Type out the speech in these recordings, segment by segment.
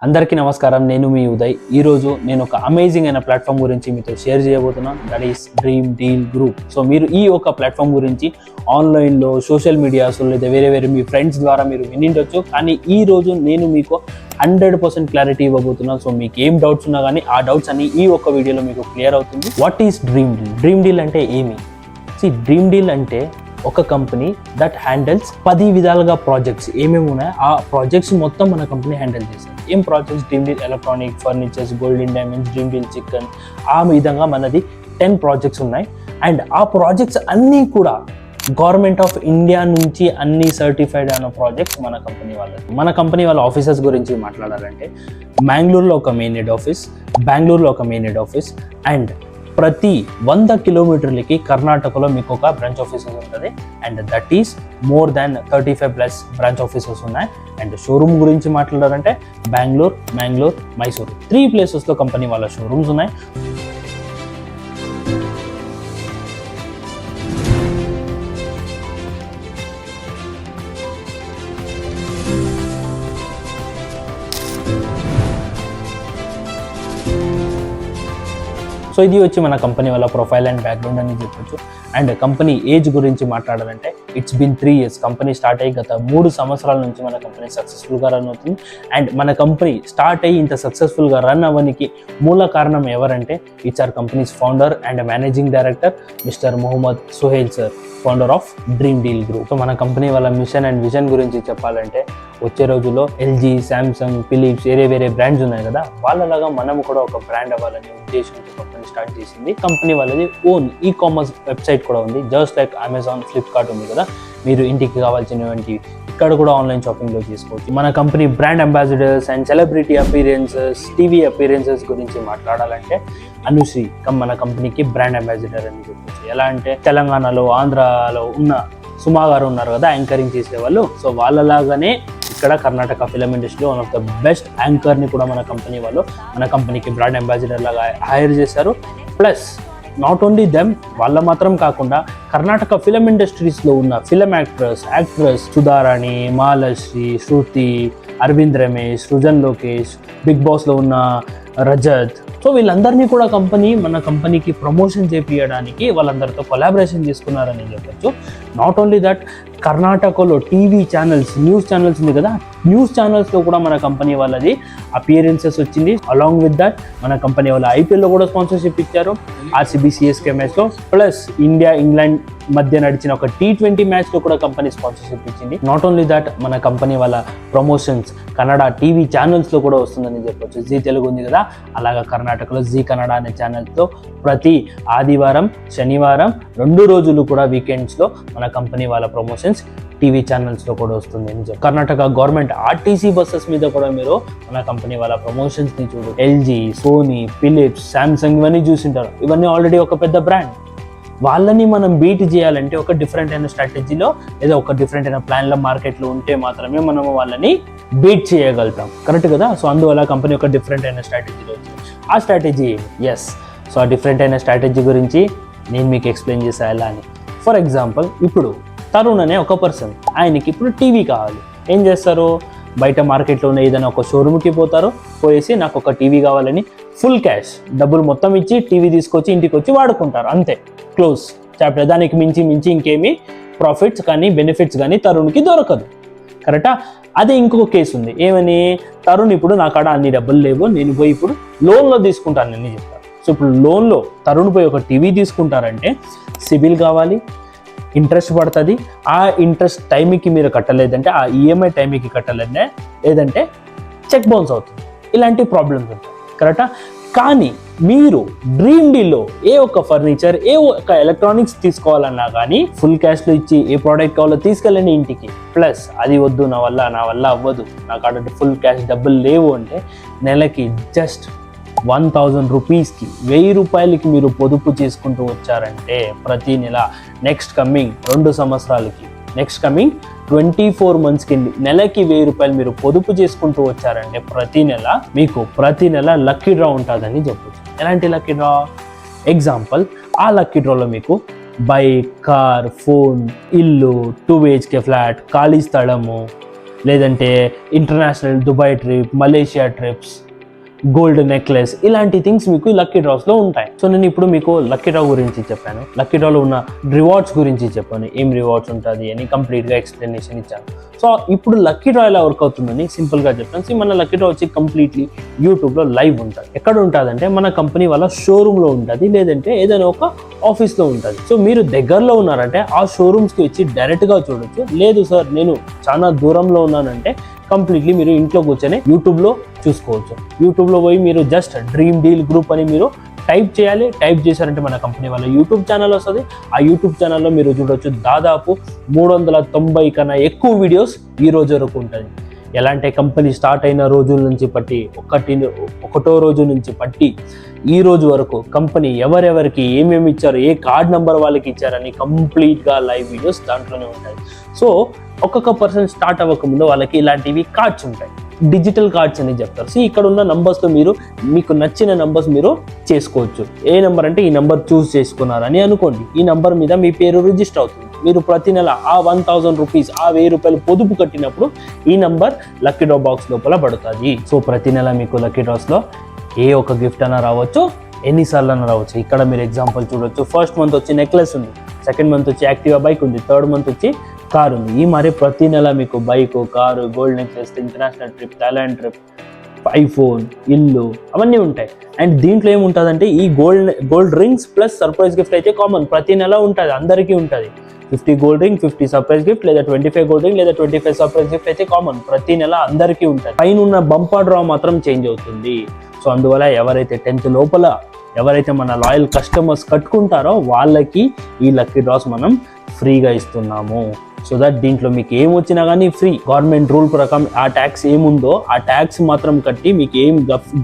అందరికీ నమస్కారం. నేను మీ ఉదయ్. ఈరోజు నేను ఒక అమేజింగ్ అయిన ప్లాట్ఫామ్ గురించి మీతో షేర్ చేయబోతున్నాను. That is dream Deal group. So మీరు ఈ ఒక ప్లాట్ఫామ్ గురించి ఆన్లైన్లో సోషల్ మీడియాస్లో లేదా వేరే మీ ఫ్రెండ్స్ ద్వారా మీరు వినిండొచ్చు. కానీ ఈ రోజు నేను మీకు 100% క్లారిటీ ఇవ్వబోతున్నాను. సో మీకు ఏం డౌట్స్ ఉన్నా కానీ ఆ డౌట్స్ అన్ని ఈ ఒక్క వీడియోలో మీకు క్లియర్ అవుతుంది. What is dream deal? Dream deal అంటే ఏమి? డ్రీమ్ డీల్ అంటే ఒక కంపెనీ దట్ హ్యాండిల్స్ 10 విధాలుగా ప్రాజెక్ట్స్ ఏమేమి ఉన్నాయో ఆ ప్రాజెక్ట్స్ మొత్తం మన కంపెనీ హ్యాండిల్ చేస్తుంది. ఏం projects? Dream deal electronic, furnitures, golden diamonds, dream deal chicken, ఆ విధంగా మనది 10 ప్రాజెక్ట్స్ ఉన్నాయి. అండ్ ఆ ప్రాజెక్ట్స్ అన్నీ కూడా గవర్నమెంట్ ఆఫ్ ఇండియా నుంచి అన్ని సర్టిఫైడ్ అయిన ప్రాజెక్ట్స్ మన కంపెనీ వాళ్ళది. మన కంపెనీ వాళ్ళ ఆఫీసెస్ గురించి మాట్లాడాలంటే బెంగళూరులో ఒక మెయిన్ హెడ్ ఆఫీస్, బెంగళూరులో ఒక మెయిన్ హెడ్ ఆఫీస్, అండ్ ప్రతి 100 కిలోమీటర్లకి కర్ణాటకలో మీకు ఒక బ్రాంచ్ ఆఫీసెస్ ఉంటుంది. And that is more than 35+ branch offices ఉన్నాయి. అండ్ షోరూమ్ గురించి మాట్లాడారంటే బెంగళూరు, మైసూరు 3 ప్లేసెస్లో కంపెనీ వాళ్ళ షోరూమ్స్ ఉన్నాయి. సో ఇది వచ్చి మన కంపెనీ వాళ్ళ ప్రొఫైల్ అండ్ బ్యాక్గ్రౌండ్ అని చెప్పొచ్చు. అండ్ కంపెనీ ఏజ్ గురించి మాట్లాడాలంటే it's been 3 years. Company start అయ్యి గత 3 సంవత్సరాల నుంచి మన కంపెనీ సక్సెస్ఫుల్గా రన్ అవుతుంది. అండ్ మన కంపెనీ స్టార్ట్ అయ్యి ఇంత సక్సెస్ఫుల్గా రన్ అవ్వడానికి మూల కారణం ఎవరంటే it's our companies founder and managing director mister Mohammed Suhail sir, founder of Dream Deal group. So మన కంపెనీ వాళ్ళ మిషన్ అండ్ విజన్ గురించి చెప్పాలంటే వచ్చే రోజుల్లో ఎల్జీ, శాంసంగ్, ఫిలిప్స్ వేరే బ్రాండ్స్ ఉన్నాయి కదా, వాళ్ళలాగా మనం కూడా ఒక బ్రాండ్ అవ్వాలనే ఉద్దేశంతో కంపెనీ స్టార్ట్ చేసింది. కంపెనీ వాళ్ళది ఓన్ ఈ-కామర్స్ వెబ్సైట్ కూడా ఉంది. జస్ట్ లైక్ అమెజాన్, ఫ్లిప్కార్ట్ ఉంది కదా, మీరు ఇంటికి కావాల్సినటువంటి ఇక్కడ కూడా ఆన్లైన్ షాపింగ్లో చేసుకోవచ్చు. మన company brand ambassadors and celebrity appearances, TV appearances గురించి మాట్లాడాలంటే అనుశ్రీ మన కంపెనీకి బ్రాండ్ అంబాసిడర్ అని చెప్పొచ్చు. ఎలా అంటే తెలంగాణలో, ఆంధ్రాలో ఉన్న సుమా గారు ఉన్నారు కదా యాంకరింగ్ చేసేవాళ్ళు, సో వాళ్ళలాగానే ఇక్కడ కర్ణాటక ఫిల్మ్ ఇండస్ట్రీలో వన్ ఆఫ్ ద బెస్ట్ యాంకర్ని కూడా మన కంపెనీ వాళ్ళు మన కంపెనీకి బ్రాండ్ అంబాసిడర్ లాగా హైర్ చేశారు. ప్లస్ నాట్ ఓన్లీ దెమ్, వాళ్ళ మాత్రం కాకుండా కర్ణాటక ఫిల్మ్ ఇండస్ట్రీస్లో ఉన్న ఫిల్మ్ యాక్ట్రెస్ సుధారాణి, మాలశ్రీ, శృతి, అరవింద్ రమేష్, సృజన్ లోకేష్, బిగ్ బాస్లో ఉన్న రజత్, సో వీళ్ళందరినీ కూడా మన కంపెనీకి ప్రమోషన్ చేపించడానికి వాళ్ళందరితో కొలాబరేషన్ చేసుకున్నారని చెప్పచ్చు. నాట్ ఓన్లీ దట్, కర్ణాటకలో టీవీ ఛానల్స్, న్యూస్ ఛానల్స్ ఉంది కదా, న్యూస్ ఛానల్స్లో కూడా మన కంపెనీ వాళ్ళది అపియరెన్సెస్ వచ్చింది. అలాంగ్ విత్ దట్ మన కంపెనీ వాళ్ళ ఐపీఎల్లో కూడా స్పాన్సర్షిప్ ఇచ్చారు, ఆర్సీబీ సిఎస్కే మ్యాచ్లో. ప్లస్ ఇండియా ఇంగ్లాండ్ మధ్య నడిచిన ఒక T20 మ్యాచ్లో కూడా కంపెనీ స్పాన్సర్షిప్ ఇచ్చింది. నాట్ ఓన్లీ దట్, మన కంపెనీ వాళ్ళ ప్రమోషన్స్ కన్నడ టీవీ ఛానల్స్లో కూడా వస్తుందని చెప్పొచ్చు. జీ తెలుగు ఉంది కదా, అలాగా కర్ణాటకలో జీ కన్నడ అనే ఛానల్స్లో ప్రతి ఆదివారం, శనివారం 2 రోజులు కూడా వీకెండ్స్లో మన కంపెనీ వాళ్ళ ప్రమోషన్స్ టీవీ ఛానల్స్లో కూడా వస్తుంది అని చెప్పి. కర్ణాటక గవర్నమెంట్ ఆర్టీసీ బస్సెస్ మీద కూడా మీరు మన కంపెనీ వాళ్ళ ప్రమోషన్స్ని చూడు. ఎల్జీ, సోనీ, ఫిలిప్స్, శాంసంగ్ ఇవన్నీ చూసింటారు. ఇవన్నీ ఆల్రెడీ ఒక పెద్ద బ్రాండ్. వాళ్ళని మనం బీట్ చేయాలంటే ఒక డిఫరెంట్ అయిన స్ట్రాటజీలో లేదా ఒక డిఫరెంట్ అయిన ప్లాన్లో మార్కెట్లో ఉంటే మాత్రమే మనం వాళ్ళని బీట్ చేయగలుగుతాం. కరెక్ట్ కదా? సో అందువల్ల కంపెనీ ఒక డిఫరెంట్ అయిన స్ట్రాటజీలో వచ్చింది. ఆ స్ట్రాటజీ సో ఆ డిఫరెంట్ అయిన స్ట్రాటజీ గురించి నేను మీకు ఎక్స్ప్లెయిన్ చేసా ఎలా అని. ఫర్ ఎగ్జాంపుల్, ఇప్పుడు తరుణ్ అనే ఒక పర్సన్, ఆయనకి ఇప్పుడు టీవీ కావాలి. ఏం చేస్తారు? బయట మార్కెట్లో ఉన్న ఏదైనా ఒక షోరూమ్కి పోయేసి నాకు ఒక టీవీ కావాలని ఫుల్ క్యాష్ డబ్బులు మొత్తం ఇచ్చి టీవీ తీసుకొచ్చి ఇంటికి వచ్చి వాడుకుంటారు. అంతే, క్లోజ్ చాప్టర్. దానికి మించి ఇంకేమీ ప్రాఫిట్స్ కానీ బెనిఫిట్స్ కానీ తరుణ్కి దొరకదు. కరెక్టా? అదే ఇంకొక కేసు ఉంది. ఏమని? తరుణ్ ఇప్పుడు నా కాడ అన్ని డబ్బులు లేవు, నేను పోయి ఇప్పుడు లోన్లో తీసుకుంటానని చెప్తారు. సో ఇప్పుడు లోన్లో తరుణ్ పోయి ఒక టీవీ తీసుకుంటారంటే సిబిల్ కావాలి, ఇంట్రెస్ట్ పడుతుంది. ఆ ఇంట్రెస్ట్ టైంకి మీరు కట్టలేదంటే, ఆ ఈఎంఐ టైంకి కట్టలేదంటే, లేదంటే చెక్ బౌన్స్ అవుతుంది. ఇలాంటి ప్రాబ్లమ్స్ ఉంటాయి. కరెక్టా? కానీ మీరు డ్రీమ్ డీల్లో ఏ ఒక్క ఫర్నిచర్, ఏ ఒక్క ఎలక్ట్రానిక్స్ తీసుకోవాలన్నా కానీ ఫుల్ క్యాష్లో ఇచ్చి ఏ ప్రోడక్ట్ కావాలో తీసుకెళ్ళండి ఇంటికి. ప్లస్ అది వద్దు, నా వల్ల అవ్వదు, నాకు అక్కడ ఫుల్ క్యాష్ డబ్బులు లేవు అంటే నెలకి జస్ట్ 1000 రూపీస్కి, 1000 రూపాయలకి మీరు పొదుపు చేసుకుంటూ వచ్చారంటే ప్రతి నెల నెక్స్ట్ కమింగ్ 2 సంవత్సరాలకి, నెక్స్ట్ కమింగ్ 24 మంత్స్కి నెలకి 1000 రూపాయలు మీరు పొదుపు చేసుకుంటూ వచ్చారంటే ప్రతి నెల లక్కీ డ్రా ఉంటుందని చెప్పొచ్చు. ఎలాంటి లక్కీ డ్రా? ఎగ్జాంపుల్, ఆ లక్కీ డ్రాలో మీకు బైక్, కార్, ఫోన్, ఇల్లు, 2 BHK ఫ్లాట్, ఖాళీ స్థలము, లేదంటే international Dubai trip, Malaysia trips, gold necklace, ఇలాంటి థింగ్స్ మీకు లక్కీ డ్రాస్లో ఉంటాయి. సో నేను ఇప్పుడు మీకు లక్కీ డ్రా గురించి చెప్పాను, లక్కీ డ్రాలో ఉన్న రివార్డ్స్ గురించి చెప్పాను, ఏం రివార్డ్స్ ఉంటుంది అని కంప్లీట్గా ఎక్స్ప్లెనేషన్ ఇచ్చాను. సో ఇప్పుడు లక్కీ డ్రా ఎలా వర్క్ అవుతుందని సింపుల్గా చెప్తాను. సో మన లక్కీ డ్రా వచ్చి కంప్లీట్లీ యూట్యూబ్లో లైవ్ ఉంటుంది. ఎక్కడ ఉంటుందంటే మన కంపెనీ వాళ్ళ షోరూంలో ఉంటుంది, లేదంటే ఏదైనా ఒక ఆఫీస్లో ఉంటుంది. సో మీరు దగ్గరలో ఉన్నారంటే ఆ షోరూమ్స్కి వచ్చి డైరెక్ట్గా చూడొచ్చు. లేదు సార్ నేను చాలా దూరంలో ఉన్నానంటే కంప్లీట్లీ మీరు ఇంట్లో కూర్చొని యూట్యూబ్లో చూసుకోవచ్చు. యూట్యూబ్లో పోయి మీరు జస్ట్ డ్రీమ్ డీల్ గ్రూప్ అని మీరు టైప్ చేయాలి. టైప్ చేశారంటే మన కంపెనీ వాళ్ళ యూట్యూబ్ ఛానల్ వస్తుంది. ఆ యూట్యూబ్ ఛానల్లో మీరు చూడొచ్చు దాదాపు 390 కన్నా ఎక్కువ వీడియోస్ ఈ రోజు వరకు ఉంటుంది. ఎలా అంటే కంపెనీ స్టార్ట్ అయిన రోజుల నుంచి పట్టి ఒకటో రోజు నుంచి పట్టి ఈ రోజు వరకు కంపెనీ ఎవరెవరికి ఏమేమి ఇచ్చారు, ఏ కార్డ్ నెంబర్ వాళ్ళకి ఇచ్చారని కంప్లీట్గా లైవ్ వీడియోస్ దాంట్లోనే ఉంటాయి. సో ఒక్కొక్క పర్సన్ స్టార్ట్ అవ్వకముందు వాళ్ళకి ఇలాంటివి కార్డ్స్ ఉంటాయి, డిజిటల్ కార్డ్స్ అని చెప్తారు. సో ఇక్కడ ఉన్న నంబర్స్తో మీరు మీకు నచ్చిన నంబర్స్ మీరు చేసుకోవచ్చు. ఏ నెంబర్ అంటే ఈ నెంబర్ చూస్ చేసుకున్నారని అనుకోండి, ఈ నెంబర్ మీద మీ పేరు రిజిస్టర్ అవుతుంది. మీరు ప్రతి నెల ఆ 1000 రూపీస్, ఆ 1000 రూపాయలు పొదుపు కట్టినప్పుడు ఈ నంబర్ లక్కీ డ్రా బాక్స్ లోపల పడుతుంది. సో ప్రతి నెల మీకు లక్కీ డ్రాస్లో ఏ ఒక గిఫ్ట్ అయినా రావచ్చు, ఎన్నిసార్లు అయినా రావచ్చు. ఇక్కడ మీరు ఎగ్జాంపుల్ చూడొచ్చు. ఫస్ట్ మంత్ వచ్చి నెక్లెస్ ఉంది, సెకండ్ మంత్ వచ్చి యాక్టివా బైక్ ఉంది, థర్డ్ మంత్ వచ్చి కార్ ఉంది. ఈ మరి ప్రతి నెల మీకు bike, car, gold necklace, international trip, Thailand trip, iPhone, ఇల్లు అవన్నీ ఉంటాయి. అండ్ దీంట్లో ఏముంటుందంటే ఈ gold rings plus surprise gift అయితే కామన్, ప్రతి నెల ఉంటుంది, అందరికీ ఉంటుంది. 50 గోల్డ్ రింగ్, 50 సర్ప్రైజ్ గిఫ్ట్, లేదా 25 గోల్డ్ రింగ్, లేదా 25 సర్ప్రైజ్ గిఫ్ట్ అయితే కామన్, ప్రతి నెల అందరికీ ఉంటుంది. పైన ఉన్న బంపర్ డ్రా మాత్రం చేంజ్ అవుతుంది. సో అందువల్ల ఎవరైతే 10th లోపల ఎవరైతే మన లాయల్ కస్టమర్స్ కట్టుకుంటారో వాళ్ళకి ఈ లక్కీ డ్రాస్ మనం ఫ్రీగా ఇస్తున్నాము. సో దట్ దీంట్లో మీకు ఏం వచ్చినా కానీ ఫ్రీ. గవర్నమెంట్ రూల్ ప్రకారం ఆ ట్యాక్స్ ఏముందో ఆ ట్యాక్స్ మాత్రం కట్టి మీకు ఏం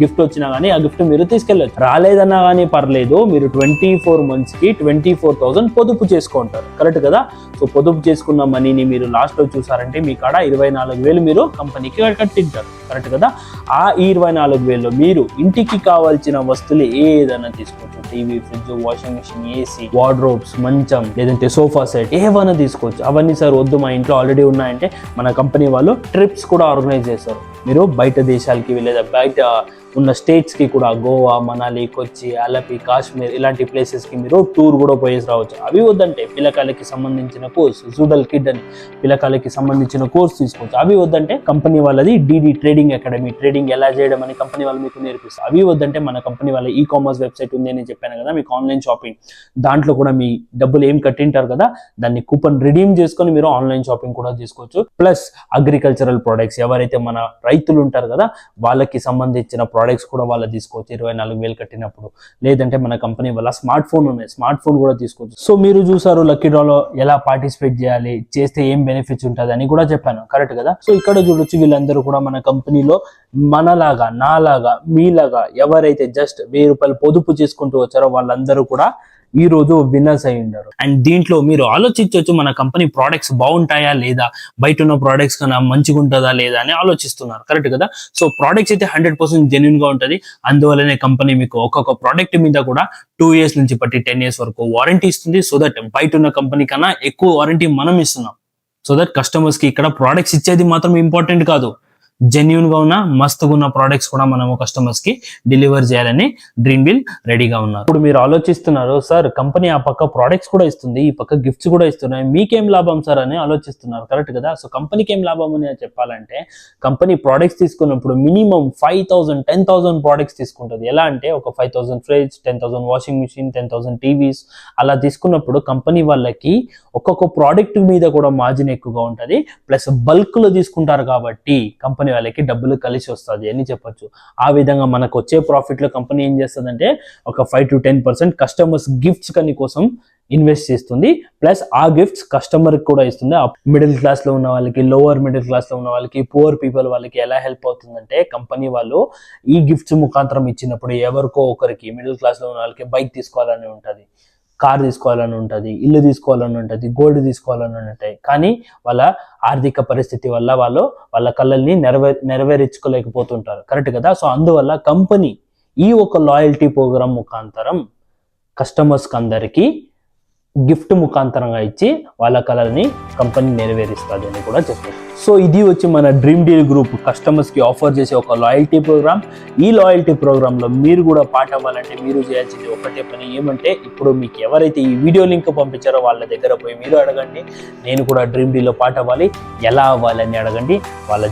గిఫ్ట్ వచ్చినా కానీ ఆ గిఫ్ట్ మీరు తీసుకెళ్ళచ్చు. రాలేదన్నా కానీ పర్లేదు, మీరు 24 monthsకి 24,000 పొదుపు చేసుకుంటారు. కరెక్ట్ కదా? సో పొదుపు చేసుకున్న మనీని మీరు లాస్ట్లో చూసారంటే మీ కాడ 24,000 మీరు కంపెనీకి కట్టింటారు. కరెక్ట్ కదా? ఆ 24,000లో మీరు ఇంటికి కావాల్సిన వస్తువులు ఏదైనా తీసుకోవచ్చు. TV, fridge, washing machine, AC, wardrobes, మంచం, లేదంటే సోఫా సెట్ ఏవైనా తీసుకోవచ్చు. అవన్నీ సార్ వద్దు మా ఇంట్లో ఆల్రెడీ ఉన్నాయంటే మన కంపెనీ వాళ్ళు ట్రిప్స్ కూడా ఆర్గనైజ్ చేస్తారు. మీరు బయట దేశాలకి లేదా బయట ఉన్న స్టేట్స్కి కూడా గోవా, మనాలి, కొచ్చి, అలపి, కాశ్మీర్ ఇలాంటి ప్లేసెస్కి మీరు టూర్ కూడా పోయేసి రావచ్చు. అవి వద్దంటే పిల్లకాయలకి సంబంధించిన కోర్స్, జూడల్ కిడ్ అని పిల్లకాయలకి సంబంధించిన కోర్స్ తీసుకోవచ్చు. అవి వద్దంటే కంపెనీ వాళ్ళది డిడి ట్రేడింగ్ అకాడమీ, ట్రేడింగ్ ఎలా చేయడం అని కంపెనీ వాళ్ళు మీకు నేర్పిస్తారు. అవి వద్దంటే మన కంపెనీ వాళ్ళ ఈ-కామర్స్ వెబ్సైట్ ఉంది అని చెప్పాను కదా, మీకు ఆన్లైన్ షాపింగ్, దాంట్లో కూడా మీ డబ్బులు ఏం కట్టింటారు కదా దాన్ని కూపన్ రిడీమ్ చేసుకొని మీరు ఆన్లైన్ షాపింగ్ కూడా చేసుకోవచ్చు. ప్లస్ అగ్రికల్చరల్ ప్రొడక్ట్స్, ఎవరైతే మన రైతులు ఉంటారు కదా వాళ్ళకి సంబంధించిన ప్రొడక్ట్స్ కూడా వాళ్ళు తీసుకోవచ్చు 24,000 కట్టినప్పుడు. లేదంటే మన కంపెనీ వల్ల స్మార్ట్ ఫోన్ ఉన్నాయి, స్మార్ట్ ఫోన్ కూడా తీసుకోవచ్చు. సో మీరు చూసారు లక్కీ డ్రాలో ఎలా పార్టిసిపేట్ చేయాలి, చేస్తే ఏం బెనిఫిట్స్ ఉంటుంది అని కూడా చెప్పాను. కరెక్ట్ కదా? సో ఇక్కడ చూడొచ్చు వీళ్ళందరూ కూడా మన కంపెనీలో మనలాగా, నాలాగా, మీలాగా ఎవరైతే జస్ట్ 1000 రూపాయలు పొదుపు చేసుకుంటూ వచ్చారో వాళ్ళందరూ కూడా ఈ రోజు విన్నర్స్ అయి ఉన్నారు. అండ్ దీంట్లో మీరు ఆలోచించవచ్చు మన కంపెనీ ప్రోడక్ట్స్ బాగుంటాయా లేదా, బయట ఉన్న ప్రోడక్ట్స్ కన్నా మంచిగా ఉంటుందా లేదా అని ఆలోచిస్తున్నారు. కరెక్ట్ కదా? సో ప్రోడక్ట్స్ అయితే 100% జెన్యూన్ గా ఉంటుంది. అందువల్లనే కంపెనీ మీకు ఒక్కొక్క ప్రోడక్ట్ మీద కూడా 2 years నుంచి పట్టి 10 years వరకు వారంటీ ఇస్తుంది. సో దట్ బయట ఉన్న కంపెనీ కన్నా ఎక్కువ వారంటీ మనం ఇస్తున్నాం. సో దట్ కస్టమర్స్ కి ఇక్కడ ప్రోడక్ట్స్ ఇచ్చేది మాత్రం ఇంపార్టెంట్ కాదు, జెన్యూన్ గా ఉన్న మస్తుగా ఉన్న ప్రోడక్ట్స్ కూడా మనము కస్టమర్స్ కి డెలివర్ చేయాలని డ్రీమ్ వీల్ రెడీగా ఉన్నారు. ఇప్పుడు మీరు ఆలోచిస్తున్నారు సార్ కంపెనీ ఆ పక్క ప్రోడక్ట్స్ కూడా ఇస్తుంది, ఈ పక్క గిఫ్ట్స్ కూడా ఇస్తున్నాయి, మీకేం లాభం సార్ అని ఆలోచిస్తున్నారు. కరెక్ట్ కదా? సో కంపెనీకి ఏం లాభం అని చెప్పాలంటే కంపెనీ ప్రోడక్ట్స్ తీసుకున్నప్పుడు మినిమం 5,000 10,000 ప్రోడక్ట్స్ తీసుకుంటుంది. ఎలా అంటే ఒక 5,000 ఫ్రిడ్జ్, 10,000 వాషింగ్ మిషన్, 10,000 టీవీస్ అలా తీసుకున్నప్పుడు కంపెనీ వాళ్ళకి ఒక్కొక్క ప్రోడక్ట్ మీద కూడా మార్జిన్ ఎక్కువగా ఉంటుంది. ప్లస్ బల్క్ లో తీసుకుంటారు కాబట్టి కంపెనీ వాళ్ళకి డబ్బులు కలిసి వస్తుంది అని చెప్పొచ్చు. ఆ విధంగా మనకు వచ్చే ప్రాఫిట్ లో కంపెనీ ఏం చేస్తుందంటే ఒక 5 to 10% కస్టమర్స్ గిఫ్ట్స్ కని కోసం ఇన్వెస్ట్ చేస్తుంది. ప్లస్ ఆ గిఫ్ట్స్ కస్టమర్ కూడా ఇస్తుంది. మిడిల్ క్లాస్ లో ఉన్న వాళ్ళకి, లోవర్ మిడిల్ క్లాస్ లో ఉన్న వాళ్ళకి, పూర్ పీపుల్ వాళ్ళకి ఎలా హెల్ప్ అవుతుందంటే కంపెనీ వాళ్ళు ఈ గిఫ్ట్స్ ముఖాంతరం ఇచ్చినప్పుడు ఎవరికో ఒకరికి మిడిల్ క్లాస్ లో ఉన్న వాళ్ళకి బైక్ తీసుకోవాలని ఉంటుంది, కార్ తీసుకోవాలని ఉంటుంది, ఇల్లు తీసుకోవాలని ఉంటుంది, గోల్డ్ తీసుకోవాలని ఉంటాయి. కానీ వాళ్ళ ఆర్థిక పరిస్థితి వల్ల వాళ్ళు వాళ్ళ కళల్ని నెరవేర్చుకోలేకపోతుంటారు. కరెక్ట్ కదా? సో అందువల్ల కంపెనీ ఈ ఒక లాయల్టీ ప్రోగ్రామ్ ముఖాంతరం కస్టమర్స్ అందరికీ గిఫ్ట్ ముఖాంతరంగా ఇచ్చి వాళ్ళ కళని కంపెనీ నెరవేరుస్తుంది అని కూడా చెప్పారు. సో ఇది వచ్చి మన డ్రీమ్ డీల్ గ్రూప్ కస్టమర్స్కి ఆఫర్ చేసే ఒక లాయల్టీ ప్రోగ్రామ్. ఈ లాయల్టీ ప్రోగ్రాంలో మీరు కూడా పార్ట్ అవ్వాలంటే మీరు చేయాల్సింది ఒకటే పని, ఏమంటే ఇప్పుడు మీకు ఎవరైతే ఈ వీడియో లింక్ పంపించారో వాళ్ళ దగ్గర పోయి మీరు అడగండి, నేను కూడా డ్రీమ్ డీల్లో పార్ట్ అవ్వాలి, ఎలా అవ్వాలని అడగండి, వాళ్ళు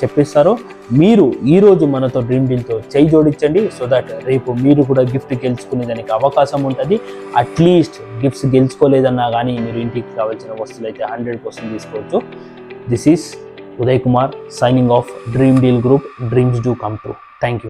చెప్పిస్తారు. మీరు ఈరోజు మనతో డ్రీమ్ డీల్తో చేయి జోడించండి, సో దట్ రేపు మీరు కూడా గిఫ్ట్ గెలుచుకునే దానికి అవకాశం ఉంటుంది. అట్లీస్ట్ గిఫ్ట్స్ గెలుచుకోలేదన్నా కానీ మీరు ఇంటికి కావాల్సిన వస్తువులు అయితే 100% తీసుకోవచ్చు. This is Uday Kumar signing off. Dream Deal Group. Dreams do come true. Thank you.